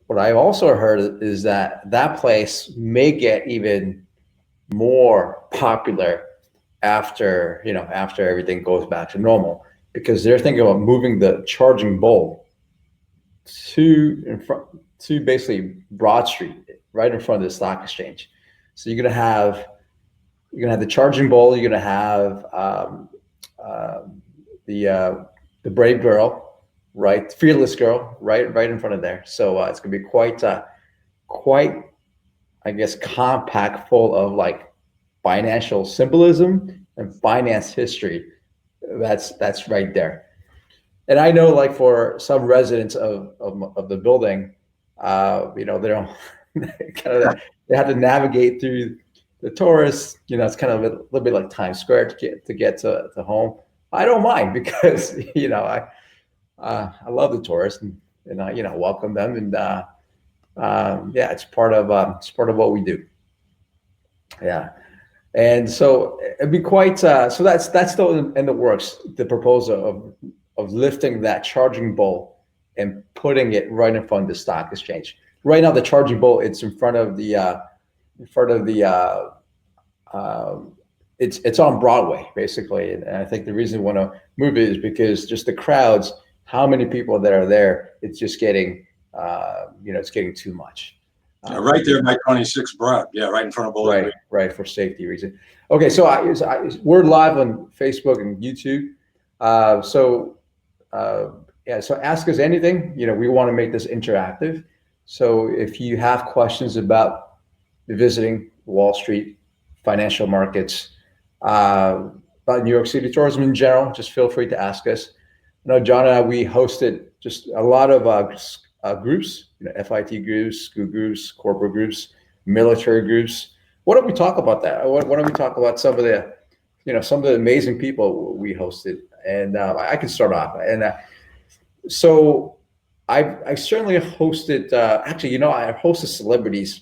what I've also heard is that that place may get even more popular after, after everything goes back to normal, because they're thinking about moving the charging bowl to in front to basically Broad Street, right in front of the stock exchange. So you're gonna have the charging bowl. You're gonna have uh, the uh, the brave girl, right, fearless girl, right in front of there. So it's gonna be quite, I guess, compact, full of like financial symbolism and finance history. That's right there. And I know, like, for some residents of the building, they don't kind of they have to navigate through the tourists. It's kind of a little bit like Times Square to get to home. I don't mind because I love the tourists, and I welcome them, and yeah, it's part of what we do. Yeah. And so it'd be quite so that's still in the works, the proposal of lifting that charging bowl and putting it right in front of the stock exchange. Right now, the charging bowl, it's in front of the um, it's on Broadway basically, and I think the reason we want to move it is because just the crowds, how many people that are there, it's just getting it's getting too much. Yeah, right there by 26 Broad. Yeah, right in front of Bowling Right, Green. right, for safety reason. Okay, so we're live on Facebook and YouTube. So yeah, so ask us anything. We want to make this interactive. So if you have questions about visiting Wall Street, financial markets, about New York City tourism in general, just feel free to ask us. John and I, we hosted just a lot of groups, FIT groups, school groups, corporate groups, military groups. Why don't we talk about that? Why don't we talk about some of the amazing people we hosted? And I can start off. And so I certainly hosted. Actually, I hosted celebrities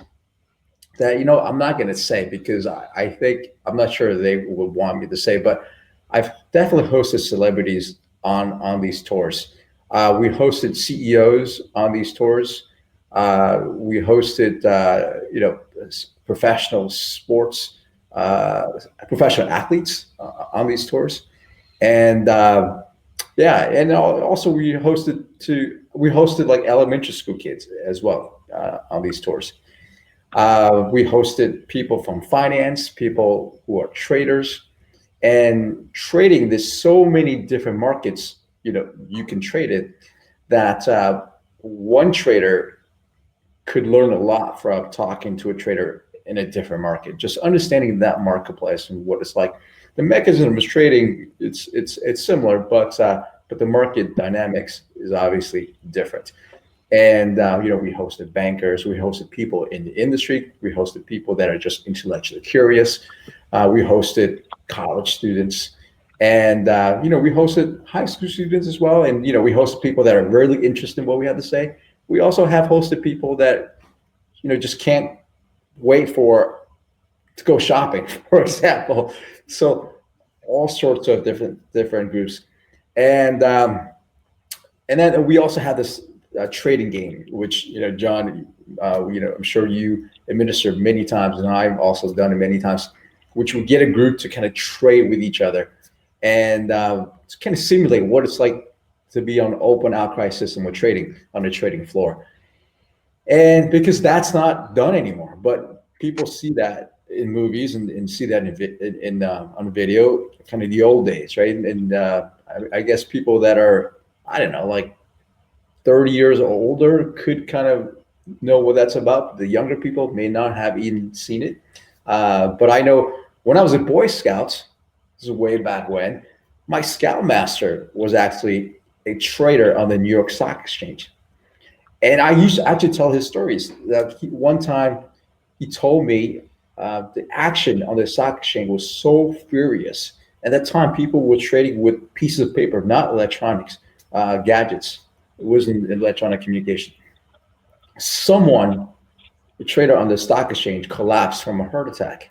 that I'm not going to say, because I think I'm not sure they would want me to say, but I've definitely hosted celebrities on these tours. We hosted CEOs on these tours. We hosted professional sports, uh, professional athletes on these tours, and yeah, and also we hosted like elementary school kids as well on these tours. We hosted people from finance, people who are traders, and trading. There's so many different markets. You can trade it, that one trader could learn a lot from talking to a trader in a different market. Just understanding that marketplace and what it's like. The mechanism of trading, it's similar, but the market dynamics is obviously different. And we hosted bankers, we hosted people in the industry, we hosted people that are just intellectually curious, we hosted college students, and we hosted high school students as well. And we hosted people that are really interested in what we have to say. We also have hosted people that just can't wait to go shopping, for example. So all sorts of different groups, and and then we also have this trading game, which John, I'm sure you administered many times, and I've also done it many times, which would get a group to kind of trade with each other, and to kind of simulate what it's like to be on an open outcry system with trading on the trading floor. And because that's not done anymore, but people see that in movies, and see that on video, kind of the old days, right? And I guess people that are, I don't know, like 30 years older could kind of know what that's about. The younger people may not have even seen it. But I know when I was at Boy Scouts, this is way back when, my scoutmaster was actually a trader on the New York Stock Exchange. And I used to actually tell his stories. That one time he told me the action on the stock exchange was so furious. At that time, people were trading with pieces of paper, not electronics, gadgets. It wasn't electronic communication. Someone, a trader on the stock exchange, collapsed from a heart attack.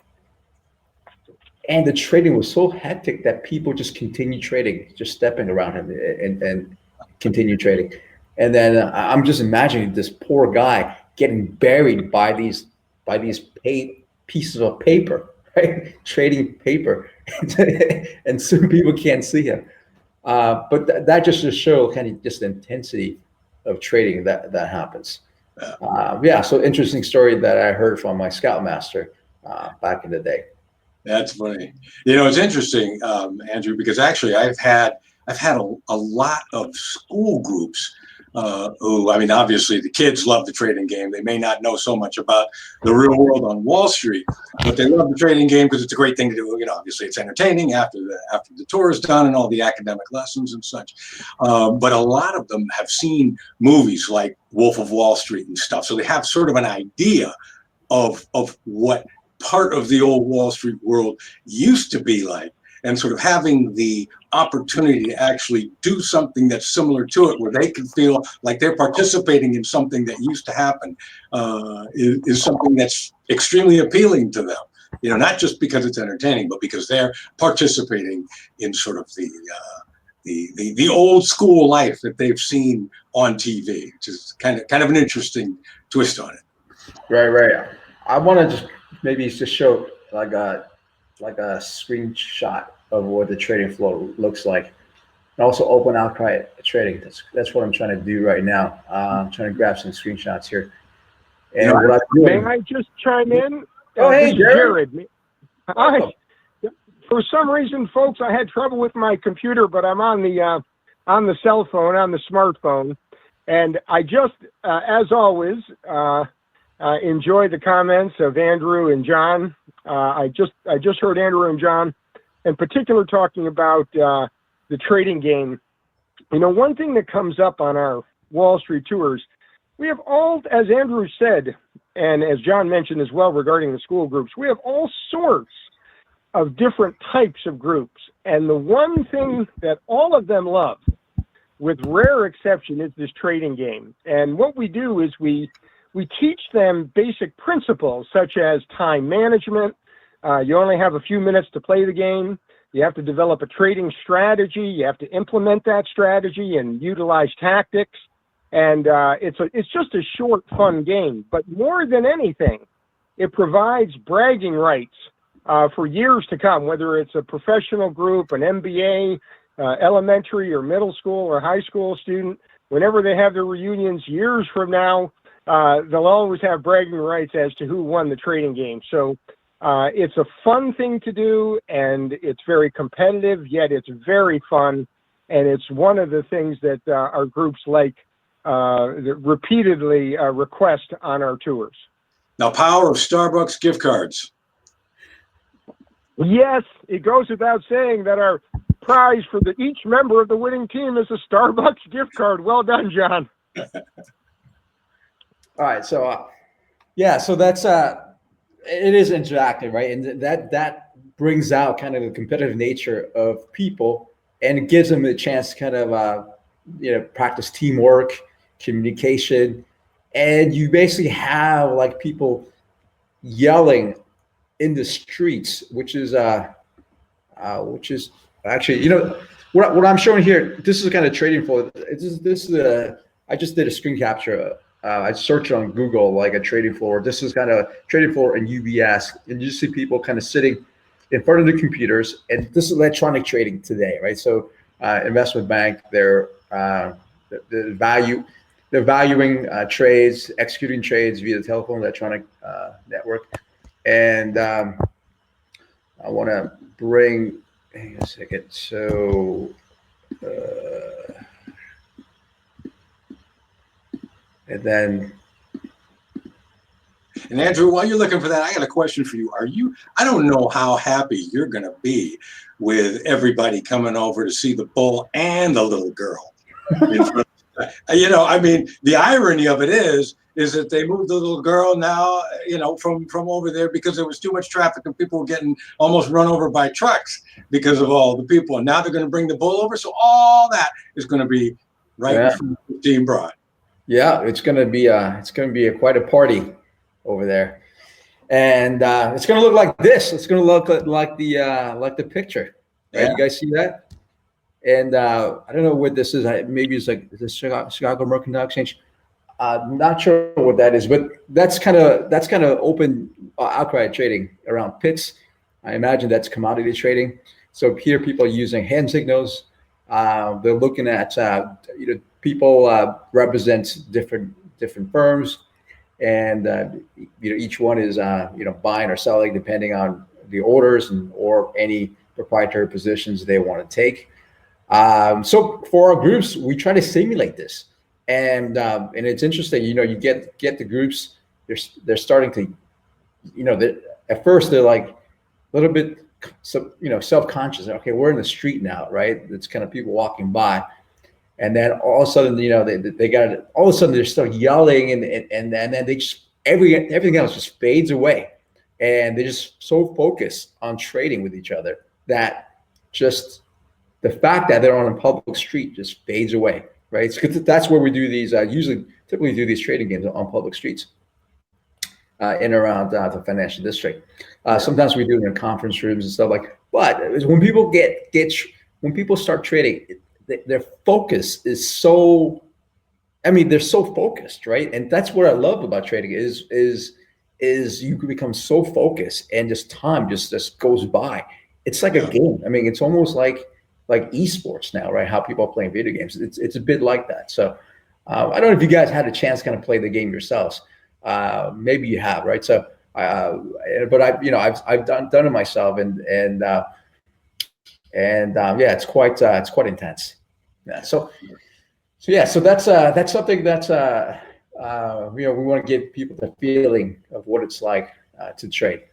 And the trading was so hectic that people just continued trading, just stepping around him, and continue trading. And then I'm just imagining this poor guy getting buried by these pieces of paper, right? Trading paper, and soon people can't see him. But that just to show kind of just the intensity of trading that happens. Yeah, so interesting story that I heard from my scoutmaster back in the day. That's funny. It's interesting, Andrew, because actually I've had a lot of school groups who, I mean, obviously the kids love the trading game. They may not know so much about the real world on Wall Street, but they love the trading game because it's a great thing to do. Obviously it's entertaining after the tour is done and all the academic lessons and such. But a lot of them have seen movies like Wolf of Wall Street and stuff, so they have sort of an idea of what part of the old Wall Street world used to be like, and sort of having the opportunity to actually do something that's similar to it, where they can feel like they're participating in something that used to happen, is something that's extremely appealing to them. Not just because it's entertaining, but because they're participating in sort of the old school life that they've seen on TV, which is kind of an interesting twist on it. Right. I want to just maybe just show like a screenshot of what the trading floor looks like. And also open outcry trading. That's what I'm trying to do right now. I'm trying to grab some screenshots here. And what I'm doing, may I just chime in? Oh, hey, Jared. Hi. For some reason, folks, I had trouble with my computer, but I'm on the cell phone, on the smartphone, and I just, as always, enjoy the comments of Andrew and John. I just heard Andrew and John, in particular, talking about the trading game. One thing that comes up on our Wall Street tours, we have all, as Andrew said, and as John mentioned as well regarding the school groups, we have all sorts of different types of groups. And the one thing that all of them love, with rare exception, is this trading game. And what we do is we teach them basic principles such as time management. You only have a few minutes to play the game. You have to develop a trading strategy. You have to implement that strategy and utilize tactics. And it's just a short, fun game. But more than anything, it provides bragging rights for years to come, whether it's a professional group, an MBA, elementary or middle school or high school student. Whenever they have their reunions years from now, they'll always have bragging rights as to who won the trading game. So it's a fun thing to do, and it's very competitive, yet it's very fun. And it's one of the things that our groups repeatedly request on our tours. Now, power of Starbucks gift cards. Yes, it goes without saying that our prize for each member of the winning team is a Starbucks gift card. Well done, John. All right, so so that's it is interactive, right? And that brings out kind of the competitive nature of people, and it gives them a chance to kind of practice teamwork, communication, and you basically have like people yelling in the streets, which is actually, what I'm showing here. This is kind of trading floor. I just did a screen capture. I searched on Google like a trading floor. This is kind of trading floor in UBS, and you see people kind of sitting in front of the computers. And this is electronic trading today, right? So, investment bank, they're valuing trades, executing trades via the telephone electronic network. And I want to bring. Hang on a second. So. And Andrew, while you're looking for that, I got a question for you. I don't know how happy you're going to be with everybody coming over to see the bull and the little girl. I mean, the irony of it is that they moved the little girl now, from over there because there was too much traffic and people were getting almost run over by trucks because of all the people. And now they're going to bring the bull over. So all that is going to be right from 15 Broad. Yeah, it's going to be quite a party over there, and it's going to look like this. It's going to look like the picture. Right? Yeah. You guys see that? And I don't know what this is. Maybe it's like the Chicago Mercantile Exchange. Not sure what that is, but that's kind of open outcry trading around pits. I imagine that's commodity trading. So here, people are using hand signals. They're looking at people represent different firms, and each one is buying or selling depending on the orders or any proprietary positions they want to take. So for our groups, we try to simulate this, and it's interesting. You get the groups. They're starting to, at first they're like a little bit self-conscious. Okay, we're in the street now, right? It's kind of people walking by, and then all of a sudden, they got all of a sudden they start yelling, and then they just everything else just fades away, and they're just so focused on trading with each other that just the fact that they're on a public street just fades away, right? It's because that's where we do these. Typically do these trading games on public streets in around the financial district. Sometimes we do it in conference rooms and stuff like. But when people when people start trading, their focus is so. I mean, they're so focused, right? And that's what I love about trading is you can become so focused, and just time just goes by. It's like a game. I mean, it's almost like esports now, right? How people are playing video games. It's a bit like that. So I don't know if you guys had a chance to kind of play the game yourselves. Maybe you have, right? So, but I've done it myself, and yeah, it's quite intense. Yeah. So that's something that's we want to give people the feeling of what it's like to trade.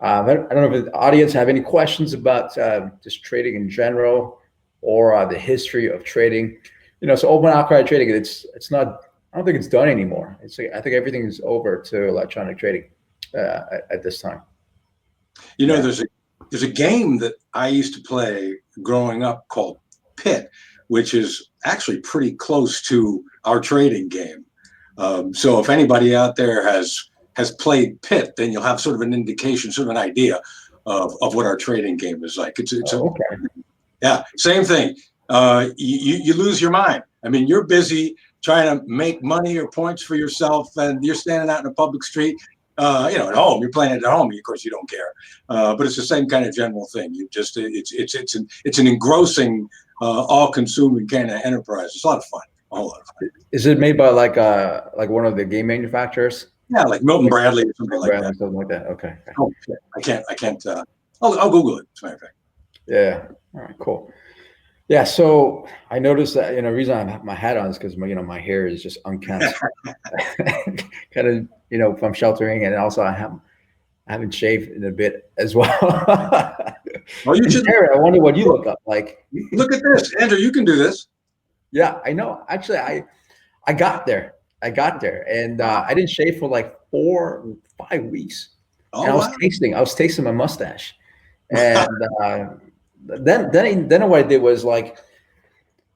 I don't know if the audience have any questions about just trading in general, or the history of trading. So open outcry trading, it's not. I don't think it's done anymore. I think everything is over to electronic trading at this time. There's a game that I used to play growing up called Pit, which is actually pretty close to our trading game. So if anybody out there has played Pit, then you'll have sort of an indication, sort of an idea of what our trading game is like. Okay. Yeah, same thing. You lose your mind. I mean, you're busy trying to make money or points for yourself, and you're standing out in a public street. At home, you're playing it at home. Of course, you don't care. But it's the same kind of general thing. It's an engrossing, all-consuming kind of enterprise. It's a lot of fun. A whole lot of fun. Is it made by like one of the game manufacturers? Yeah, like Milton Bradley or something like that. Something like that. Okay. Oh, I can't. I'll Google it, as a matter of fact. Yeah. All right. Cool. Yeah. So I noticed that the reason I have my hat on is because my hair is just unkempt, kind of from sheltering, and also I haven't shaved in a bit as well. Well, you should. I wonder what you look up like. Look at this, Andrew. You can do this. Yeah, I know. Actually, I got there. And I didn't shave for like 4 or 5 weeks. Oh, and I was tasting my mustache, and then what I did was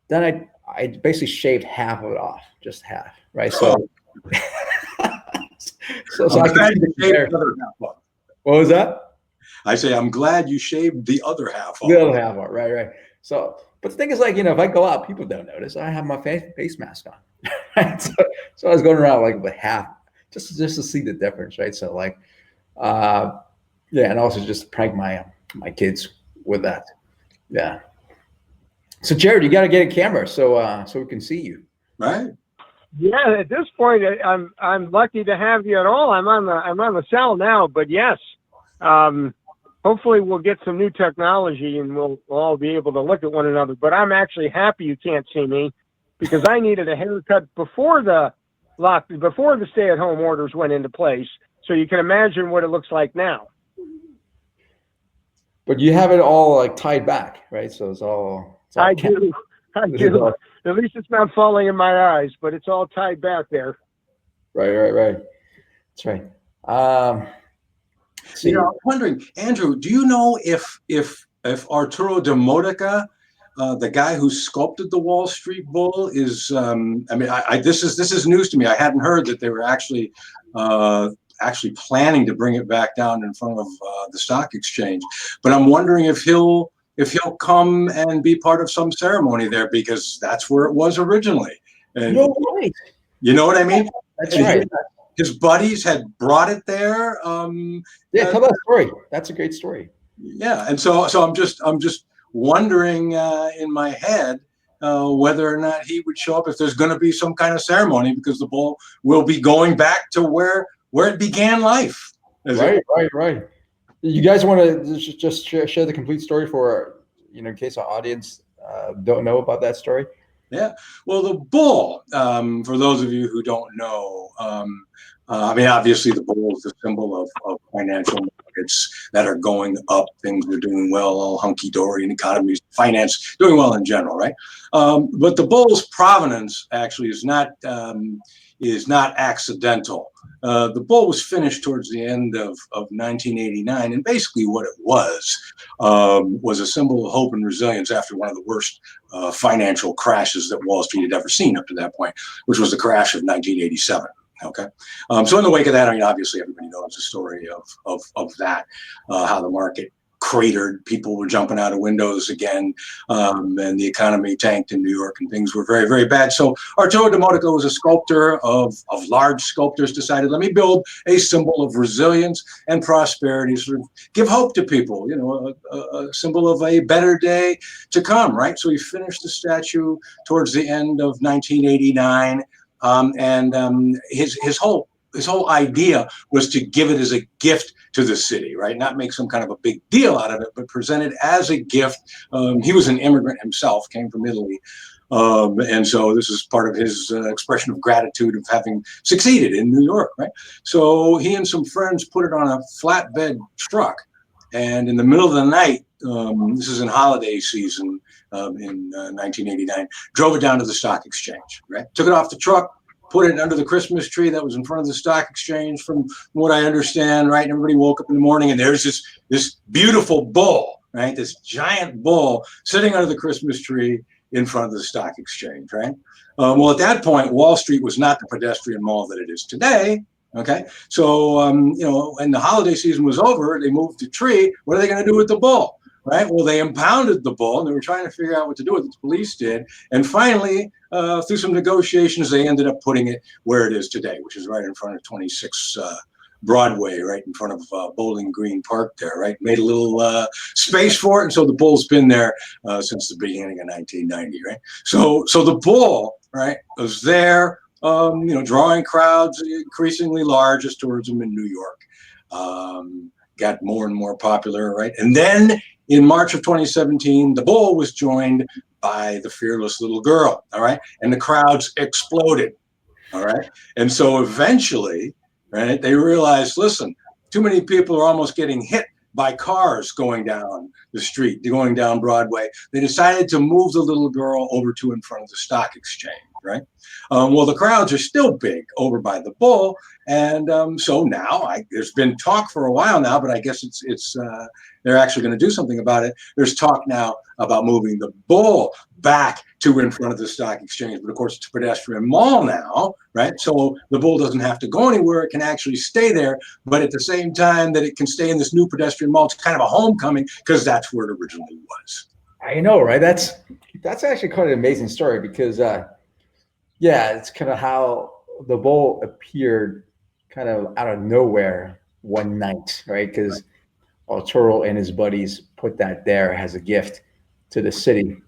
then I basically shaved half of it off, just half, right? So so I can see the other half off. What was that? I say I'm glad you shaved the other half off. The other half off, right. So, but the thing is, if I go out, people don't notice. I have my face mask on, right? So I was going around with half, just to see the difference, right? So and also just to prank my kids with that. Yeah. So Jared, you got to get a camera so we can see you. Right. Yeah. At this point, I'm lucky to have you at all. I'm on the cell now, but yes. Hopefully we'll get some new technology and we'll all be able to look at one another. But I'm actually happy you can't see me, because I needed a haircut before the stay-at-home orders went into place. So you can imagine what it looks like now. But you have it all tied back, right? So it's all I do. At least it's not falling in my eyes, but it's all tied back there. Right. That's right. I'm wondering, Andrew, do you know if Arturo de Modica, the guy who sculpted the Wall Street Bull, is? This is news to me. I hadn't heard that they were actually planning to bring it back down in front of the stock exchange. But I'm wondering if he'll if he'll come and be part of some ceremony there, because that's where it was originally. And No, right. you know what I mean? That's And right. his buddies had brought it there. Yeah, tell that story. That's a great story. Yeah, and so I'm just wondering in my head whether or not he would show up if there's going to be some kind of ceremony, because the bull will be going back to where it began life. Right. You guys want to just share the complete story for, in case our audience don't know about that story? Yeah. Well, the bull, for those of you who don't know, I mean, obviously the bull is the symbol of financial markets that are going up. Things are doing well, all hunky-dory in economies, finance doing well in general, right? But the bull's provenance actually is not accidental. The bull was finished towards the end of 1989, and basically what it was a symbol of hope and resilience after one of the worst financial crashes that Wall Street had ever seen up to that point, which was the crash of 1987. Okay, so in the wake of that, I mean, obviously everybody knows the story of that, how the market cratered, people were jumping out of windows again, and the economy tanked in New York, and things were very, very bad. So Arturo Demodico was a sculptor of large sculptors, decided, let me build a symbol of resilience and prosperity, sort of give hope to people, a symbol of a better day to come, right? So he finished the statue towards the end of 1989, and his whole idea was to give it as a gift to the city, right? Not make some kind of a big deal out of it, but present it as a gift. He was an immigrant himself, came from Italy. And so this is part of his expression of gratitude of having succeeded in New York, right? So he and some friends put it on a flatbed truck. And in the middle of the night, this is in holiday season in 1989, drove it down to the stock exchange, right? Took it off the truck, put it under the Christmas tree that was in front of the stock exchange, from what I understand, right? And everybody woke up in the morning and there's this beautiful bull, right? This giant bull sitting under the Christmas tree in front of the stock exchange, right? Well, at that point, Wall Street was not the pedestrian mall that it is today. Okay, so when the holiday season was over, they moved the tree. What are they going to do with the bull? Right. Well, they impounded the bull, and they were trying to figure out what to do with it. The police did, and finally, through some negotiations, they ended up putting it where it is today, which is right in front of 26 Broadway, right in front of Bowling Green Park. There, right. Made a little space for it, and so the bull's been there since the beginning of 1990. Right. So the bull, right, was there, drawing crowds increasingly large as tourism in New York got more and more popular, right, and then. In March of 2017, the bull was joined by the fearless little girl, all right? And the crowds exploded, all right? And so eventually, right, they realized, listen, too many people are almost getting hit by cars going down the street, going down Broadway. They decided to move the little girl over to in front of the stock exchange, right? Well, the crowds are still big over by the bull. And so now there's been talk for a while now, but I guess it's they're actually going to do something about it. There's talk now about moving the bull back to in front of the stock exchange, but of course it's a pedestrian mall now, right? So the bull doesn't have to go anywhere; it can actually stay there. But at the same time that it can stay in this new pedestrian mall, it's kind of a homecoming because that's where it originally was. I know, right? That's actually quite an amazing story because, it's kind of how the bull appeared kind of out of nowhere one night, right? Because Arturo and his buddies put that there as a gift to the city,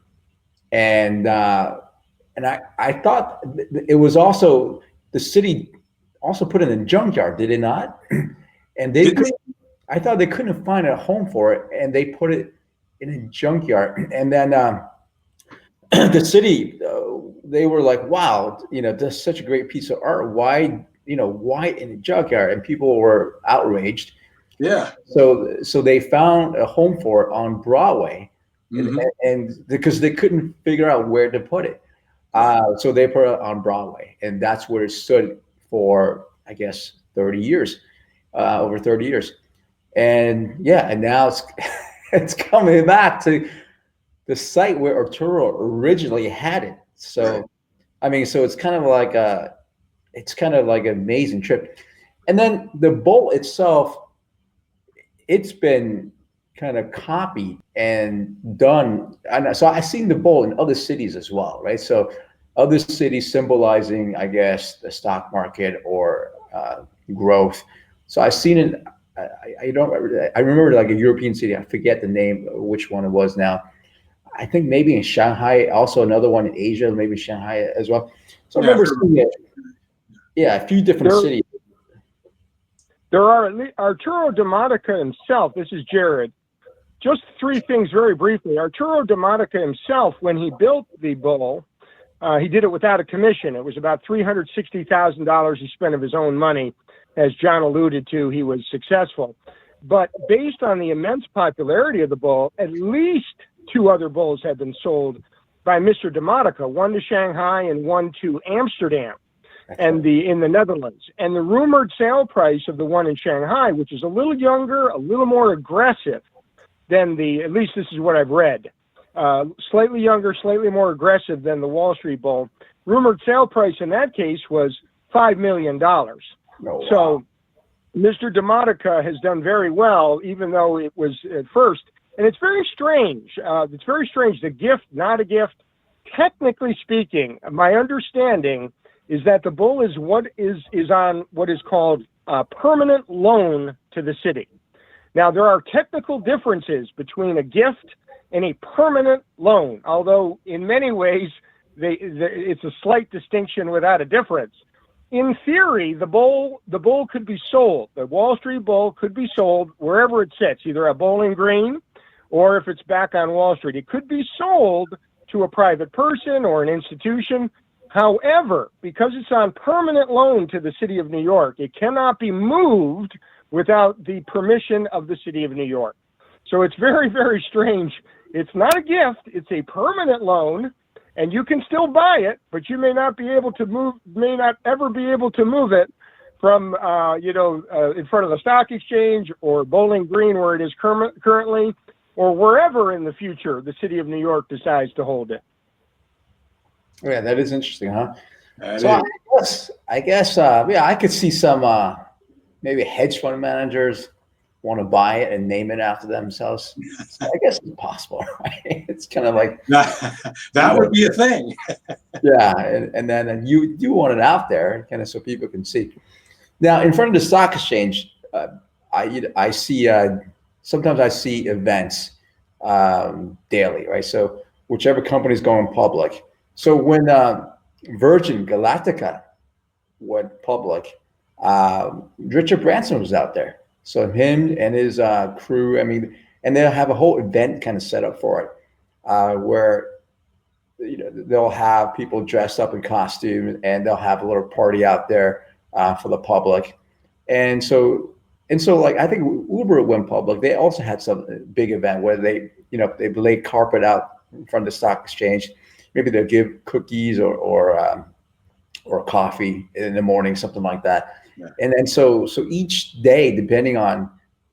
and I thought it was also the city also put it in a junkyard, did it not? And I thought they couldn't find a home for it, and they put it in a junkyard, and then the city they were like, wow, that's such a great piece of art. Why in a junkyard? And people were outraged. Yeah. So they found a home for it on Broadway, and because they couldn't figure out where to put it, so they put it on Broadway, and that's where it stood for, I guess, 30 years, over 30 years, and now it's coming back to the site where Arturo originally had it. So, right. I mean, so it's kind of like an amazing trip. And then the bowl itself, it's been kind of copied and done. And so I've seen the bowl in other cities as well, right? So other cities symbolizing, I guess, the stock market or growth. So I've seen it. I don't. I remember like a European city. I forget the name, which one it was now. I think maybe in Shanghai. Also another one in Asia, maybe Shanghai as well. So I remember seeing it. Yeah, a few different cities. There are Arturo Demodica himself. This is Jared. Just three things very briefly. Arturo Demodica himself, when he built the bowl, he did it without a commission. It was about $360,000 he spent of his own money. As John alluded to, he was successful. But based on the immense popularity of the bowl, at least two other bowls have been sold by Mr. Demodica, one to Shanghai and one to Amsterdam and in the Netherlands. And the rumored sale price of the one in Shanghai, which is a little younger, a little more aggressive than at least this is what I've read, slightly younger, slightly more aggressive than the Wall Street Bowl. Rumored sale price in that case was $5 million. Oh, wow. So Mr. Demodica has done very well, even though it was at first. And it's very strange. It's very strange. The gift, not a gift. Technically speaking, my understanding is that the bull is on what is called a permanent loan to the city. Now, there are technical differences between a gift and a permanent loan, although in many ways it's a slight distinction without a difference. In theory, the bowl could be sold. The Wall Street Bowl could be sold wherever it sits, either at Bowling Green or if it's back on Wall Street. It could be sold to a private person or an institution. However, because it's on permanent loan to the city of New York, it cannot be moved without the permission of the city of New York. So it's very, very strange. It's not a gift. It's a permanent loan. And you can still buy it, but you may not be able to move, may not ever be able to move it from, in front of the stock exchange or Bowling Green where it is currently, or wherever in the future the city of New York decides to hold it. Yeah, that is interesting, huh? I guess, I could see some maybe hedge fund managers want to buy it and name it after themselves. So I guess it's possible, right? It's kind of like that would be a thing. Yeah, and then you want it out there, kind of so people can see. Now, in front of the stock exchange, I see sometimes I see events daily, right? So whichever company is going public. So when Virgin Galactica went public, Richard Branson was out there. So him and his crew, and they'll have a whole event kind of set up for it, where they'll have people dressed up in costume, and they'll have a little party out there for the public. And so like I think Uber went public. They also had some big event where they laid carpet out in front of the stock exchange. Maybe they'll give cookies or coffee in the morning, something like that. Yeah. And then so each day, depending on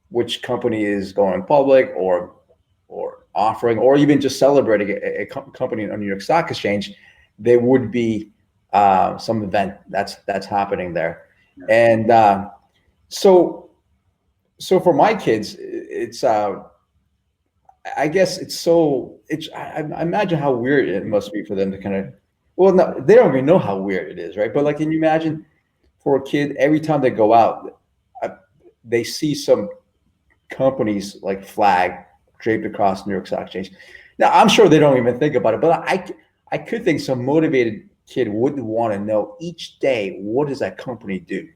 which company is going public or offering, or even just celebrating a company on New York Stock Exchange, there would be some event that's happening there. Yeah. And so for my kids, it's I guess I imagine how weird it must be for them to kind of, well, no, they don't even know how weird it is, right? But like, can you imagine for a kid, every time they go out, they see some company's like flag draped across New York Stock Exchange. Now, I'm sure they don't even think about it, but I could think some motivated kid would want to know each day, what does that company do,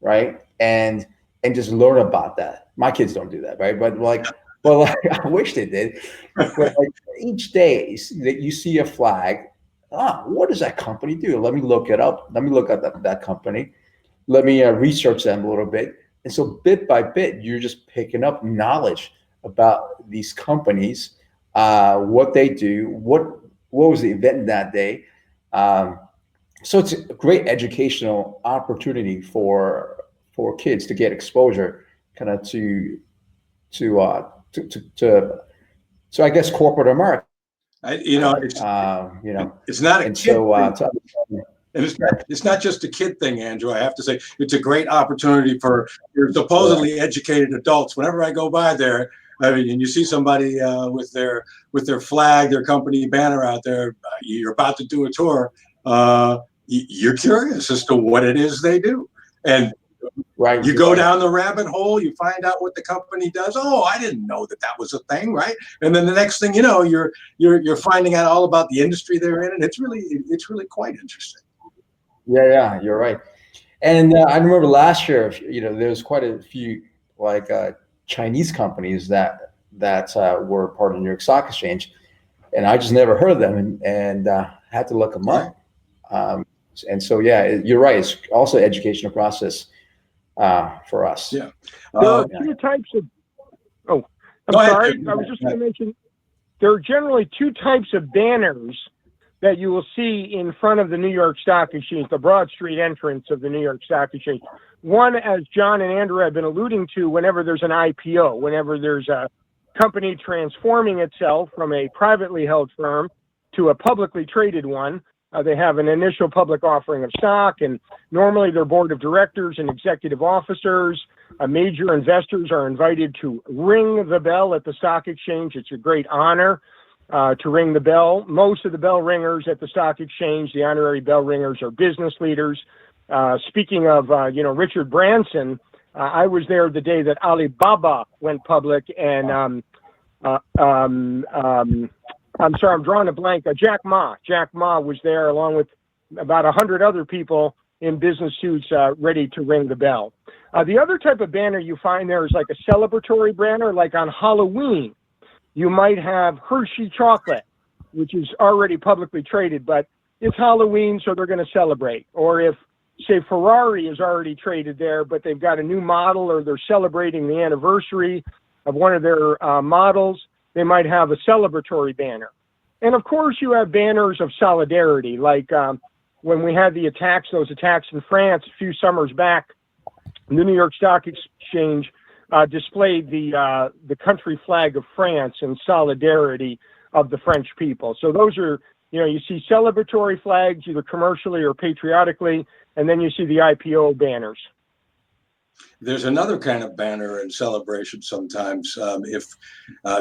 right? And just learn about that. My kids don't do that, right? But like I wish they did. But like each day that you see a flag, what does that company do? Let me look it up. Let me look at that company. Let me research them a little bit. And so bit by bit, you're just picking up knowledge about these companies, what they do, what was the event that day. So it's a great educational opportunity for kids to get exposure, kind of to I guess corporate America. It's not a kid thing. It's not just a kid thing, Andrew. I have to say, it's a great opportunity for supposedly educated adults. Whenever I go by there, I mean, and you see somebody with their flag, their company banner out there. You're about to do a tour. You're curious as to what it is they do, and Right. you go down the rabbit hole. You find out what the company does. Oh, I didn't know that was a thing, right? And then the next thing you know, you're finding out all about the industry they're in, and it's really quite interesting. Yeah, you're right. And I remember last year, there was quite a few like Chinese companies that were part of the New York Stock Exchange, and I just never heard of them, and had to look them up. And so, yeah, you're right. It's also an educational process for us. Yeah. There are two types of. Oh, I'm sorry. I was just going to mention there are generally two types of banners that you will see in front of the New York Stock Exchange, the Broad Street entrance of the New York Stock Exchange. One, as John and Andrew have been alluding to, whenever there's an IPO, whenever there's a company transforming itself from a privately held firm to a publicly traded one, they have an initial public offering of stock, and normally their board of directors and executive officers, major investors are invited to ring the bell at the stock exchange. It's a great honor to ring the bell. Most of the bell ringers at the stock exchange, the honorary bell ringers, are business leaders. Speaking of, Richard Branson, I was there the day that Alibaba went public, and I'm sorry, I'm drawing a blank. Jack Ma. Jack Ma was there along with about 100 other people in business suits ready to ring the bell. The other type of banner you find there is like a celebratory banner, like on Halloween. You might have Hershey chocolate, which is already publicly traded, but it's Halloween, so they're going to celebrate. Or if, say, Ferrari is already traded there, but they've got a new model or they're celebrating the anniversary of one of their models, they might have a celebratory banner. And of course, you have banners of solidarity, like when we had those attacks in France a few summers back, the New York Stock Exchange displayed the country flag of France in solidarity of the French people. So those are, you see celebratory flags, either commercially or patriotically, and then you see the IPO banners. There's another kind of banner and celebration sometimes. If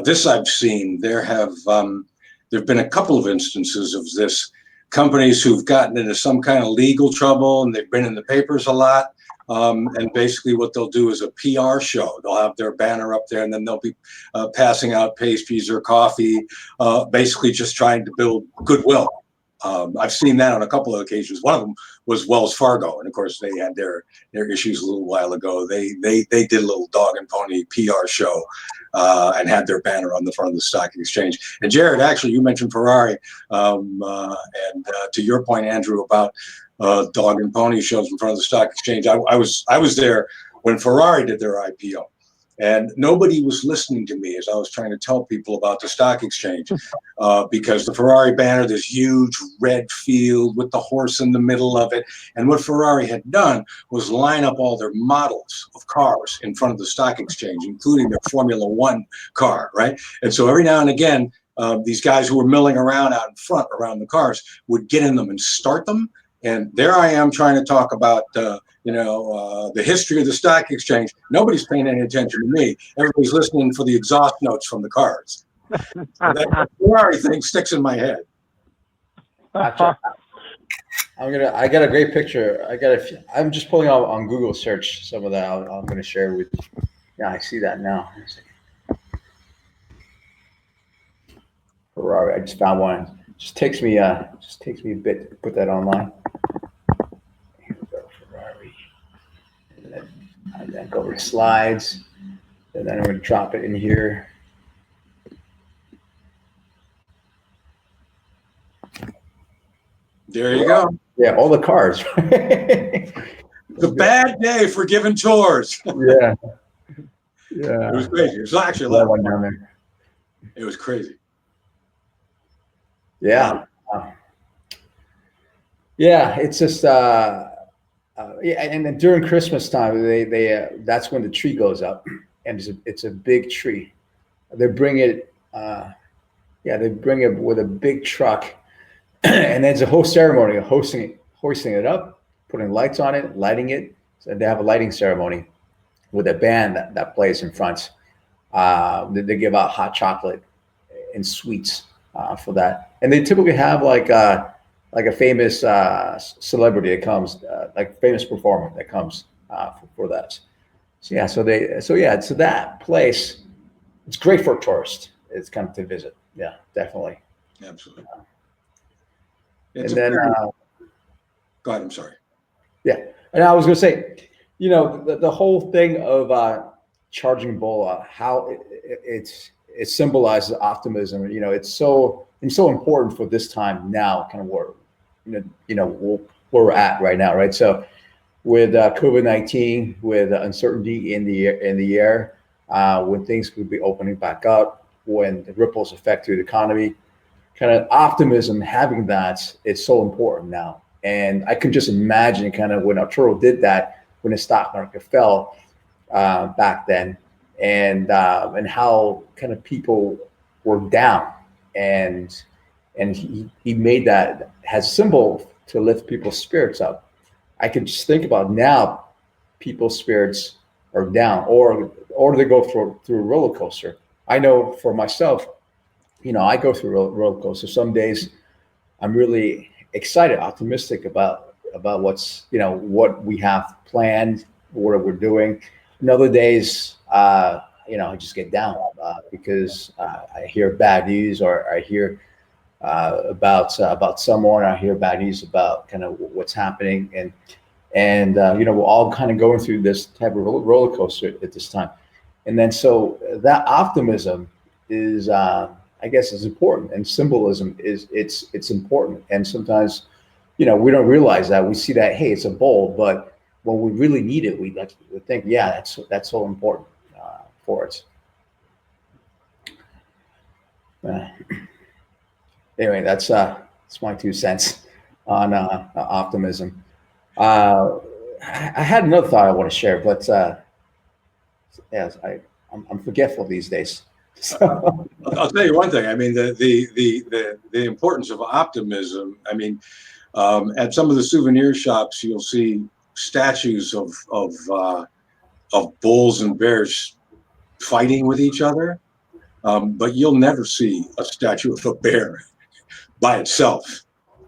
this I've seen, there've been a couple of instances of this. Companies who've gotten into some kind of legal trouble and they've been in the papers a lot. And basically what they'll do is a PR show. They'll have their banner up there, and then they'll be passing out pastries or coffee, basically just trying to build goodwill. I've seen that on a couple of occasions. One of them was Wells Fargo, and of course they had their issues a little while ago. They did a little dog and pony PR show and had their banner on the front of the stock exchange. And Jared, actually, you mentioned Ferrari, and to your point, Andrew, about dog and pony shows in front of the stock exchange. I was there when Ferrari did their IPO. And nobody was listening to me as I was trying to tell people about the stock exchange, because the Ferrari banner, this huge red field with the horse in the middle of it. And what Ferrari had done was line up all their models of cars in front of the stock exchange, including their Formula One car, right? And so every now and again, these guys who were milling around out in front around the cars would get in them and start them. And there I am trying to talk about, the history of the stock exchange. Nobody's paying any attention to me. Everybody's listening for the exhaust notes from the cars. That Ferrari thing sticks in my head. Gotcha. I got a great picture. I'm just pulling out on Google search some of that. I'm going to share with you. Yeah, I see that now. Ferrari. I just found one. Just takes me a bit to put that online. Here we go, Ferrari. And then go over to slides. And then I'm going to drop it in here. There you go. Yeah, all the cars. The bad day for giving tours. Yeah. It was crazy. It was actually a lot of fun down there. It was crazy. Yeah. Yeah, it's just and then during Christmas time, they that's when the tree goes up, and it's a big tree. They bring it with a big truck, and there's a whole ceremony of hoisting it up, putting lights on it, lighting it. So they have a lighting ceremony with a band that plays in front They give out hot chocolate and sweets for that, and they typically have like a famous celebrity that comes, like famous performer that comes for that. So that place, it's great for tourists. It's kind of to visit. Yeah, definitely. Absolutely. And It's a then, very, go ahead. I'm sorry. yeah, and I was going to say, the whole thing of charging bull, how it symbolizes optimism. It's so important for this time now, kind of where where we're at right now, right? So with COVID-19, with uncertainty in the air, when things could be opening back up, when the ripples affect the economy, kind of optimism, having that is so important now. And I can just imagine kind of when Arturo did that, when the stock market fell back then, and how kind of people were down, and he made that as a symbol to lift people's spirits up. I can just think about now, people's spirits are down, or they go through a roller coaster. I know for myself, I go through a roller coaster. Some days I'm really excited, optimistic about what we have planned, what we're doing. And other days, I just get down because I hear bad news, or I hear about someone. I hear bad news about kind of what's happening, and we're all kind of going through this type of roller coaster at this time. And then so that optimism is, I guess, is important, and symbolism it's important. And sometimes, we don't realize that. We see that, hey, it's a bowl, but when we really need it, we think, yeah, that's so important for us. Anyway, that's my 2 cents on optimism. I had another thought I want to share, but yes, I'm forgetful these days. So. I'll tell you one thing. I mean, the importance of optimism. I mean, at some of the souvenir shops, you'll see statues of bulls and bears fighting with each other, but you'll never see a statue of a bear by itself.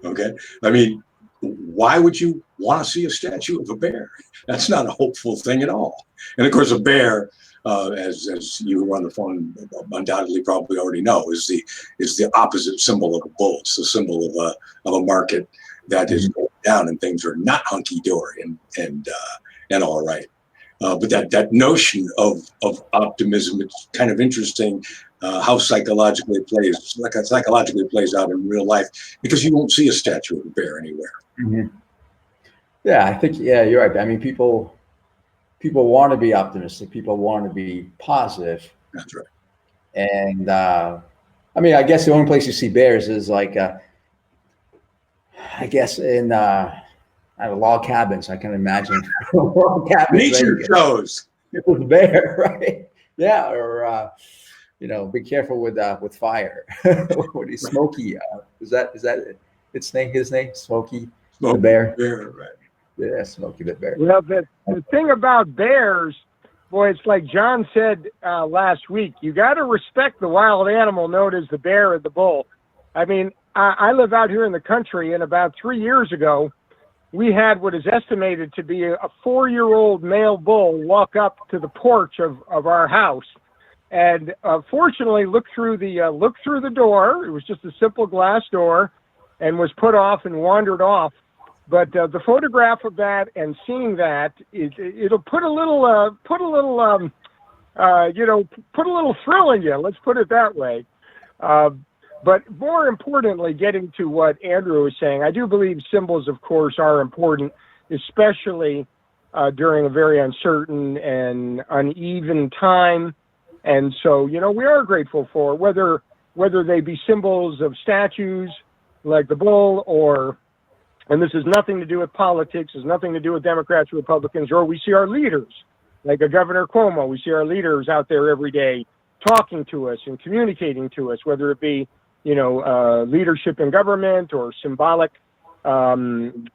Okay, I mean, why would you want to see a statue of a bear? That's not a hopeful thing at all. And of course, a bear, as you who are on the phone undoubtedly probably already know, is the opposite symbol of a bull. It's the symbol of a market that is going down and things are not hunky dory and all right. But that notion of optimism, it's kind of interesting how psychologically it plays out in real life, because you won't see a statue of a bear anywhere. Mm-hmm. Yeah, I think, yeah, you're right. I mean, people want to be optimistic. People want to be positive. That's right. And I mean, I guess the only place you see bears is like, I guess in log cabins. I can imagine log cabins. Nature shows. It was bear, right? Yeah, or be careful with fire. What is Smokey? Is that its name? His name, Smokey the bear. Bear, right? Yeah, Smokey the bear. Well, the thing about bears, boy, it's like John said last week. You got to respect the wild animal known as the bear and the bull. I mean, I live out here in the country, and about 3 years ago, we had what is estimated to be a 4-year-old male bull walk up to the porch of our house, and fortunately looked through the door. It was just a simple glass door, and was put off and wandered off. But the photograph of that and seeing that, it'll put a little thrill in you. Let's put it that way. But more importantly, getting to what Andrew was saying, I do believe symbols, of course, are important, especially during a very uncertain and uneven time. And so, we are grateful for whether they be symbols of statues like the bull, and this has nothing to do with politics, has nothing to do with Democrats or Republicans, or we see our leaders, like a Governor Cuomo. We see our leaders out there every day talking to us and communicating to us, whether it be, leadership in government or symbolic through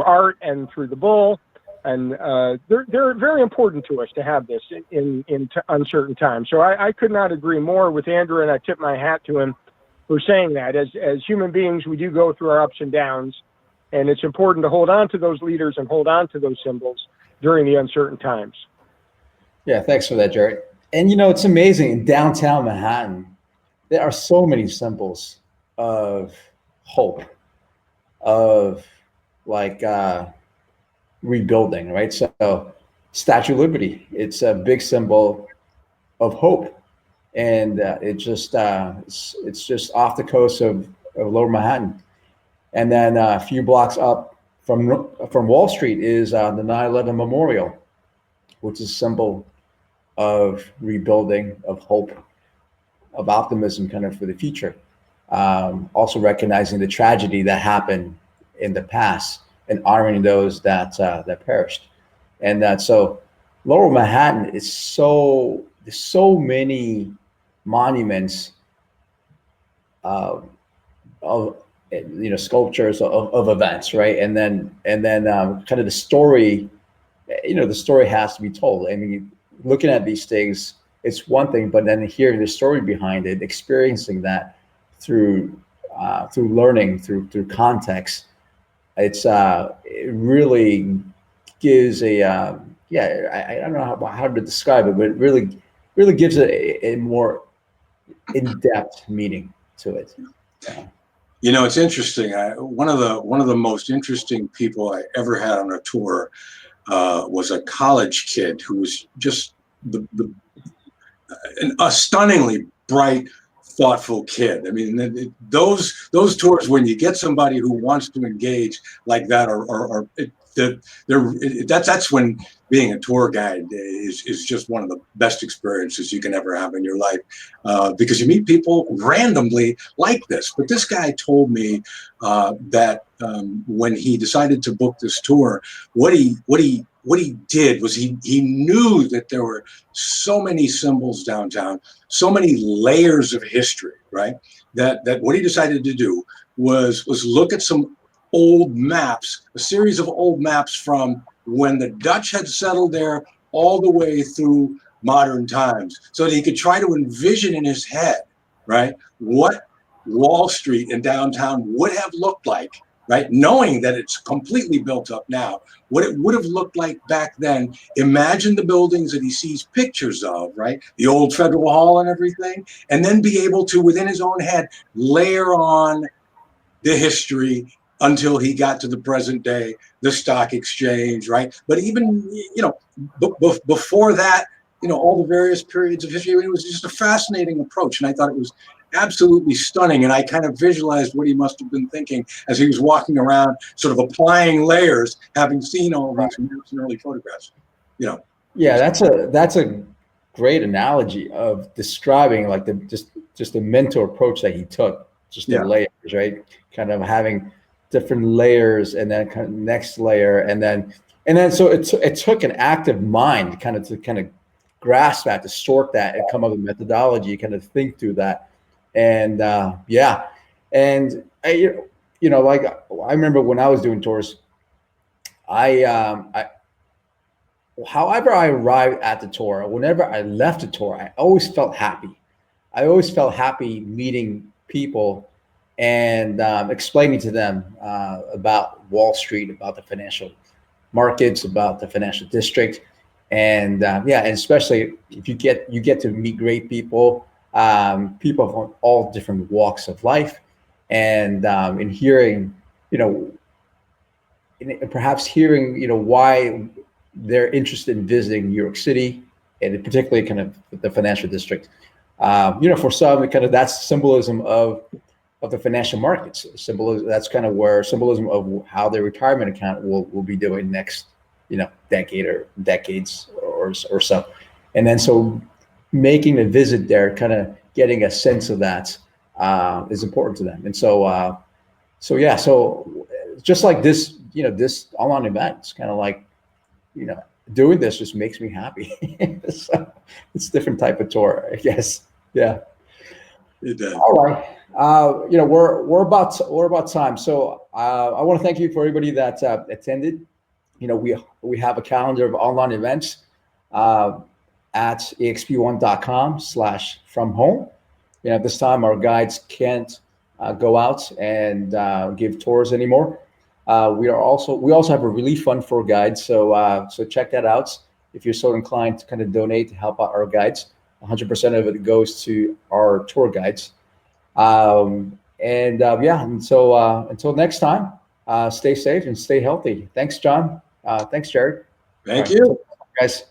art and through the bull. And they're very important to us to have this in uncertain times. So I could not agree more with Andrew, and I tip my hat to him for saying that. As human beings, we do go through our ups and downs, and it's important to hold on to those leaders and hold on to those symbols during the uncertain times. Yeah, thanks for that, Jerry. And it's amazing in downtown Manhattan, there are so many symbols of hope, of like rebuilding, right? So Statue of Liberty, it's a big symbol of hope, and it's just off the coast of Lower Manhattan, and then a few blocks up from Wall Street is the 9/11 Memorial, which is a symbol of rebuilding, of hope, of optimism, kind of for the future. Also recognizing the tragedy that happened in the past and honoring those that perished, and so Lower Manhattan is there's so many monuments of sculptures of events, right? And then kind of the story, the story has to be told. I mean, looking at these things, it's one thing, but then hearing the story behind it, experiencing that through learning, through context, it really gives a I don't know how to describe it, but it really gives a more in-depth meaning to it. Yeah. It's interesting. One of the most interesting people I ever had on a tour was a college kid who was just a stunningly bright, thoughtful kid. I mean, those tours, when you get somebody who wants to engage like that, that's when being a tour guide is just one of the best experiences you can ever have in your life, because you meet people randomly like this. But this guy told me that when he decided to book this tour, what he did was he knew that there were so many symbols downtown, so many layers of history, right? That what he decided to do was look at some old maps, a series of old maps from when the Dutch had settled there all the way through modern times, so that he could try to envision in his head, right, what Wall Street and downtown would have looked like, right, knowing that it's completely built up now, what it would have looked like back then. Imagine the buildings that he sees pictures of, right, the old Federal Hall and everything, and then be able to, within his own head, layer on the history until he got to the present day, the stock exchange, right? But even, before that, all the various periods of history, it was just a fascinating approach. And I thought it was absolutely stunning. And I kind of visualized what he must have been thinking as he was walking around, sort of applying layers, having seen all of these maps and early photographs, Yeah, that's a great analogy of describing like just the mental approach that he took, just the layers, right? Kind of having different layers, and then kind of next layer, and then so it took an active mind to grasp that, to sort that, and come up with methodology, kind of think through that, and and like I remember when I was doing tours, however I arrived at the tour, whenever I left the tour, I always felt happy. I always felt happy meeting people and explaining to them about Wall Street, about the financial markets, about the financial district, and and especially if you get to meet great people, people from all different walks of life, and in hearing, perhaps hearing, why they're interested in visiting New York City, and particularly kind of the financial district. For some, kind of that's symbolism of the financial markets. Symbolism, that's kind of where symbolism of how their retirement account will be doing next, decade or decades or so. And then so making a visit there, kind of getting a sense of that is important to them. And so just like this, this online event, it's kind of like, doing this just makes me happy. So it's a different type of tour, I guess. Yeah. It does. All right. We're about time. So I want to thank you for everybody that attended. we have a calendar of online events at exp1.com/from-home. At this time, our guides can't go out and give tours anymore. We also have a relief fund for guides, so check that out if you're so inclined to kind of donate to help out our guides. 100% of it goes to our tour guides. Until next time, stay safe and stay healthy. Thanks, John. Thanks, Jared. Thank All right, you. guys.